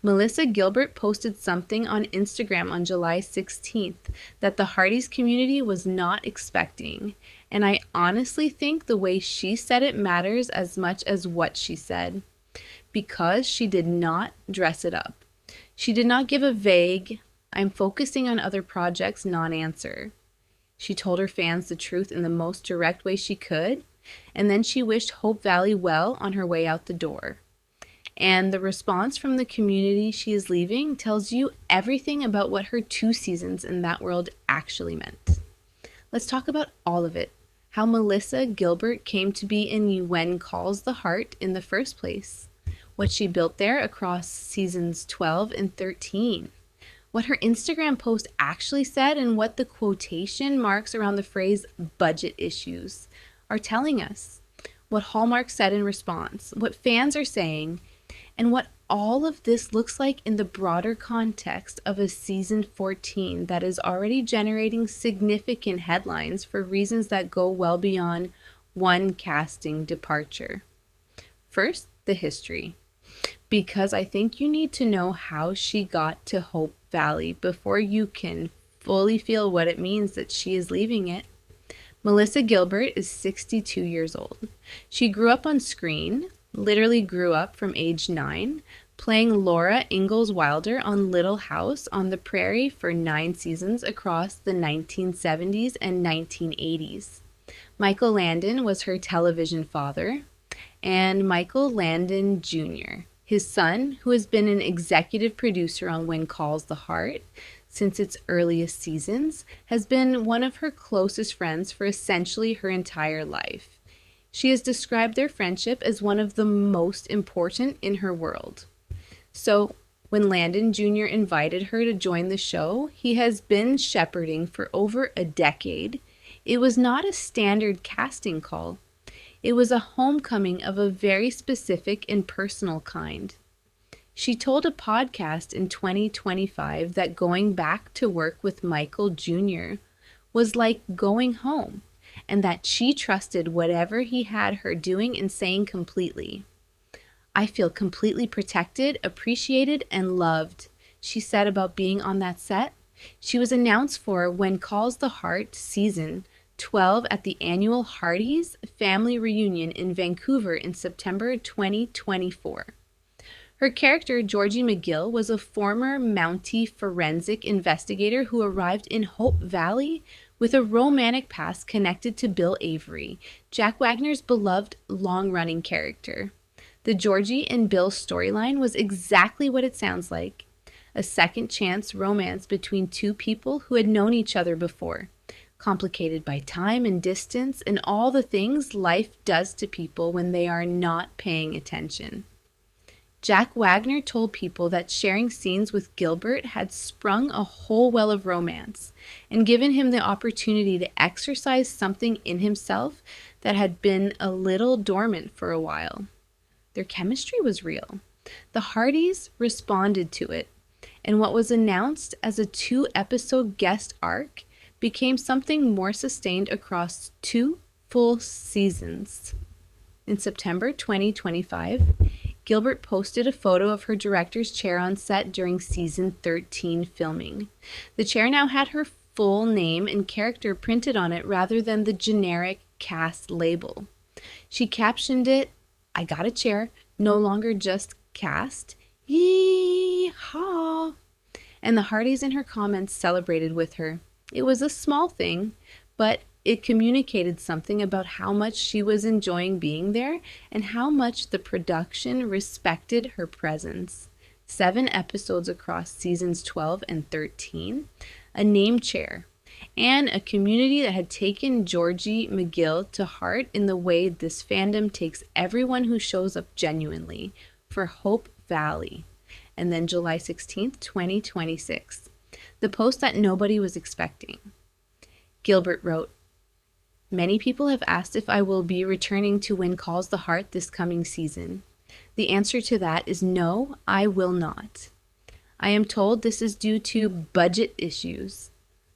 Melisa Gilbert posted something on Instagram on July 16th that the Hardy's community was not expecting, and I honestly think the way she said it matters as much as what she said, because she did not dress it up. She did not give a vague, "I'm focusing on other projects" non-answer. She told her fans the truth in the most direct way she could, and then she wished Hope Valley well on her way out the door. And the response from the community she is leaving tells you everything about what her 2 seasons in that world actually meant. Let's talk about all of it. How Melisa Gilbert came to be in When Calls the Heart in the first place. What she built there across seasons 12 and 13. What her Instagram post actually said, and what the quotation marks around the phrase "budget issues" are telling us. What Hallmark said in response. What fans are saying. And what all of this looks like in the broader context of a season 14 that is already generating significant headlines for reasons that go well beyond one casting departure. First, the history. Because I think you need to know how she got to Hope Valley before you can fully feel what it means that she is leaving it. Melisa Gilbert is 62 years old. She grew up on screen, literally grew up from age 9, playing Laura Ingalls Wilder on Little House on the Prairie for 9 seasons across the 1970s and 1980s. Michael Landon was her television father, and Michael Landon Jr., his son, who has been an executive producer on When Calls the Heart since its earliest seasons, has been one of her closest friends for essentially her entire life. She has described their friendship as one of the most important in her world. So, when Landon Jr. invited her to join the show he has been shepherding for over a decade, it was not a standard casting call. It was a homecoming of a very specific and personal kind. She told a podcast in 2025 that going back to work with Michael Jr. was like going home, and that she trusted whatever he had her doing and saying completely. "I feel completely protected, appreciated, and loved," she said about being on that set. She was announced for When Calls the Heart season 12 at the annual Hardy's family reunion in Vancouver in September 2024. Her character, Georgie McGill, was a former Mountie forensic investigator who arrived in Hope Valley with a romantic past connected to Bill Avery, Jack Wagner's beloved long-running character. The Georgie and Bill storyline was exactly what it sounds like. A second chance romance between 2 people who had known each other before, complicated by time and distance and all the things life does to people when they are not paying attention. Jack Wagner told People that sharing scenes with Gilbert had sprung a whole well of romance and given him the opportunity to exercise something in himself that had been a little dormant for a while. Their chemistry was real. The Hardys responded to it, and what was announced as a 2-episode guest arc became something more sustained across 2 full seasons. In September 2025, Gilbert posted a photo of her director's chair on set during season 13 filming. The chair now had her full name and character printed on it rather than the generic cast label. She captioned it, "I got a chair, no longer just cast. Yee-haw!" And the Hardys in her comments celebrated with her. It was a small thing, but it communicated something about how much she was enjoying being there and how much the production respected her presence. 7 episodes across seasons 12 and 13, a name chair, and a community that had taken Georgie McGill to heart in the way this fandom takes everyone who shows up genuinely for Hope Valley. And then July 16th, 2026, the post that nobody was expecting. Gilbert wrote, "Many people have asked if I will be returning to When Calls the Heart this coming season. The answer to that is no, I will not. I am told this is due to budget issues.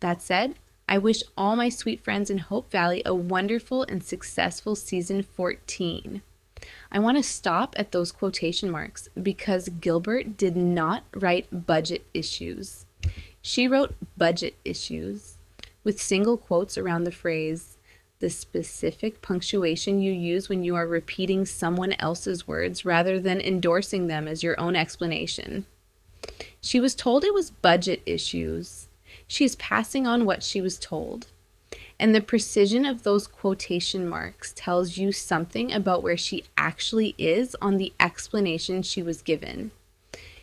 That said, I wish all my sweet friends in Hope Valley a wonderful and successful season 14. I want to stop at those quotation marks because Gilbert did not write budget issues. She wrote budget issues with single quotes around the phrase, the specific punctuation you use when you are repeating someone else's words rather than endorsing them as your own explanation. She was told it was budget issues. She is passing on what she was told. And the precision of those quotation marks tells you something about where she actually is on the explanation she was given.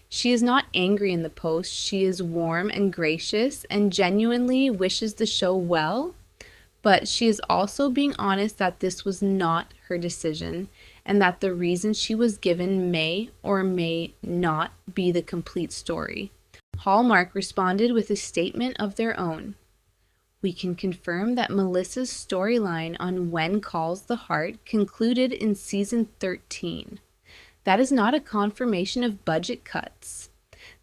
She is not angry in the post. She is warm and gracious and genuinely wishes the show well, but she is also being honest that this was not her decision and that the reason she was given may or may not be the complete story. Hallmark responded with a statement of their own. We can confirm that Melisa's storyline on When Calls the Heart concluded in season 13. That is not a confirmation of budget cuts.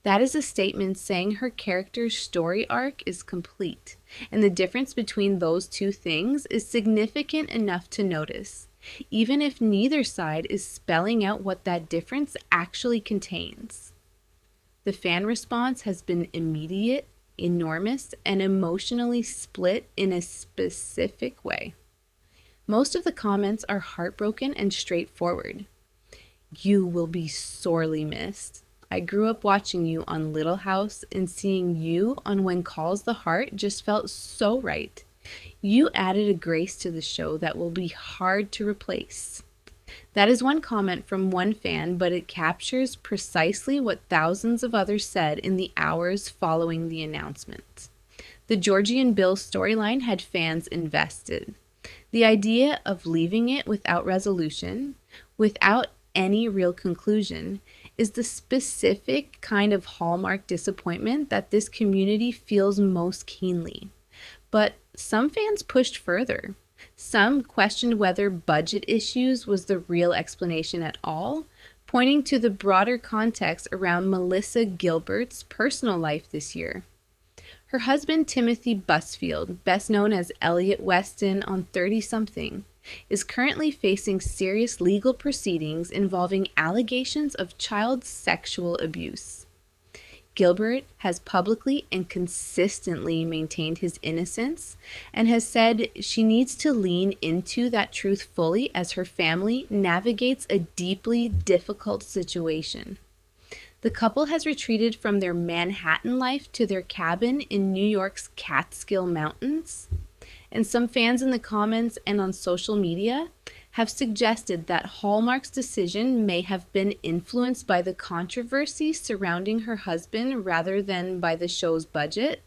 That is a statement saying her character's story arc is complete, and the difference between those two things is significant enough to notice, even if neither side is spelling out what that difference actually contains. The fan response has been immediate, enormous, and emotionally split in a specific way. Most of the comments are heartbroken and straightforward. You will be sorely missed. I grew up watching you on Little House, and seeing you on When Calls the Heart just felt so right. You added a grace to the show that will be hard to replace. That is one comment from one fan, but it captures precisely what thousands of others said in the hours following the announcement. The Georgie and Bill storyline had fans invested. The idea of leaving it without resolution, without any real conclusion, is the specific kind of Hallmark disappointment that this community feels most keenly. But some fans pushed further. Some questioned whether budget issues was the real explanation at all, pointing to the broader context around Melisa Gilbert's personal life this year. Her husband, Timothy Busfield, best known as Elliot Weston on 30-something, is currently facing serious legal proceedings involving allegations of child sexual abuse. Gilbert has publicly and consistently maintained his innocence and has said she needs to lean into that truth fully as her family navigates a deeply difficult situation. The couple has retreated from their Manhattan life to their cabin in New York's Catskill Mountains, and some fans in the comments and on social media have suggested that Hallmark's decision may have been influenced by the controversy surrounding her husband rather than by the show's budget.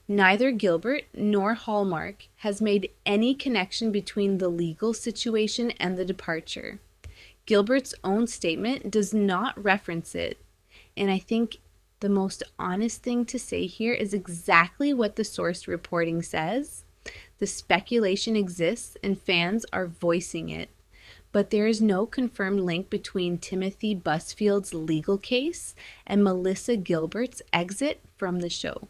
Neither Gilbert nor Hallmark has made any connection between the legal situation and the departure. Gilbert's own statement does not reference it, and I think the most honest thing to say here is exactly what the sourced reporting says. The speculation exists and fans are voicing it, but there is no confirmed link between Timothy Busfield's legal case and Melisa Gilbert's exit from the show.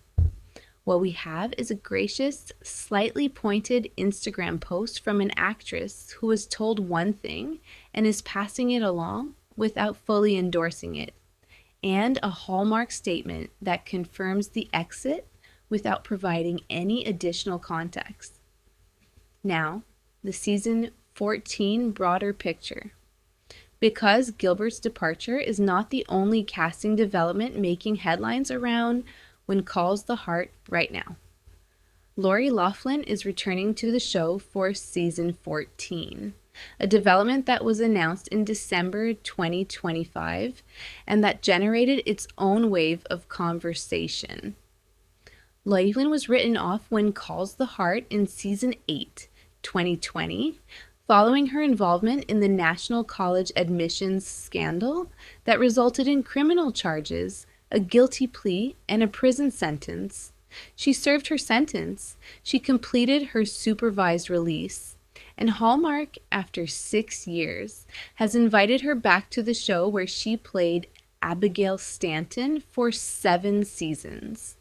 What we have is a gracious, slightly pointed Instagram post from an actress who was told one thing and is passing it along without fully endorsing it, and a Hallmark statement that confirms the exit without providing any additional context. Now, the season 14 broader picture. Because Gilbert's departure is not the only casting development making headlines around When Calls the Heart right now. Lori Loughlin is returning to the show for season 14, a development that was announced in December 2025 and that generated its own wave of conversation. Loughlin was written off When Calls the Heart in season 8, 2020, following her involvement in the National College admissions scandal that resulted in criminal charges, a guilty plea, and a prison sentence. She served her sentence. She completed her supervised release. And Hallmark, after 6 years, has invited her back to the show where she played Abigail Stanton for 7 seasons.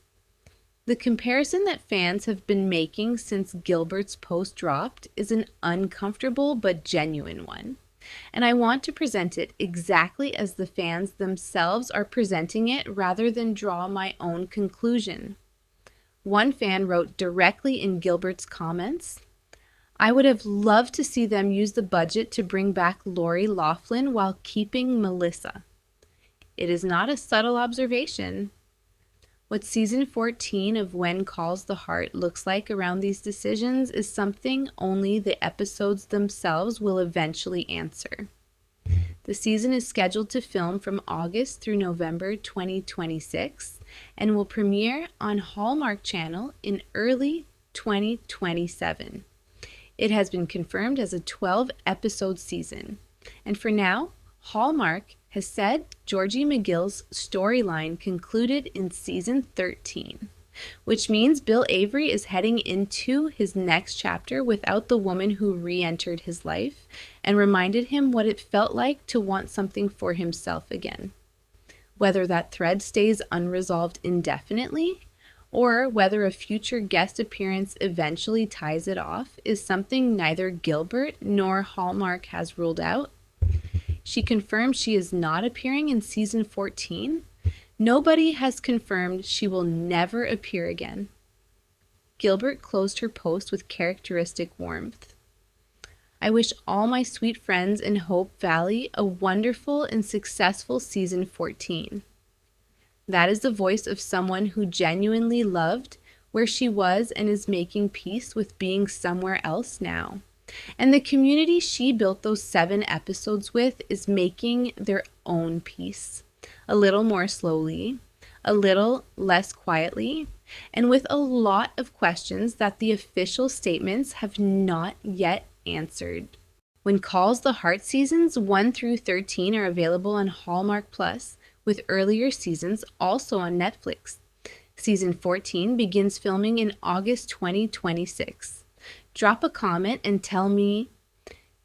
The comparison that fans have been making since Gilbert's post dropped is an uncomfortable but genuine one. And I want to present it exactly as the fans themselves are presenting it rather than draw my own conclusion. One fan wrote directly in Gilbert's comments, "I would have loved to see them use the budget to bring back Lori Loughlin while keeping Melissa." It is not a subtle observation. What season 14 of When Calls the Heart looks like around these decisions is something only the episodes themselves will eventually answer. The season is scheduled to film from August through November 2026 and will premiere on Hallmark Channel in early 2027. It has been confirmed as a 12-episode season, and for now, Hallmark has said Georgie McGill's storyline concluded in season 13, which means Bill Avery is heading into his next chapter without the woman who re-entered his life and reminded him what it felt like to want something for himself again. Whether that thread stays unresolved indefinitely, or whether a future guest appearance eventually ties it off, is something neither Gilbert nor Hallmark has ruled out. She confirmed she is not appearing in season 14. Nobody has confirmed she will never appear again. Gilbert closed her post with characteristic warmth. "I wish all my sweet friends in Hope Valley a wonderful and successful season 14. That is the voice of someone who genuinely loved where she was and is making peace with being somewhere else now. And the community she built those 7 episodes with is making their own peace, a little more slowly, a little less quietly, and with a lot of questions that the official statements have not yet answered." When Calls the Heart seasons 1 through 13 are available on Hallmark Plus, with earlier seasons also on Netflix. Season 14 begins filming in August 2026. Drop a comment and tell me,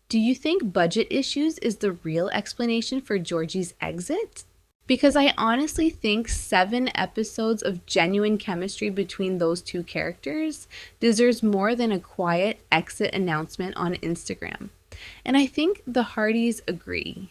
do you think budget issues is the real explanation for Georgie's exit? Because I honestly think 7 episodes of genuine chemistry between those two characters deserves more than a quiet exit announcement on Instagram. And I think the Hardys agree.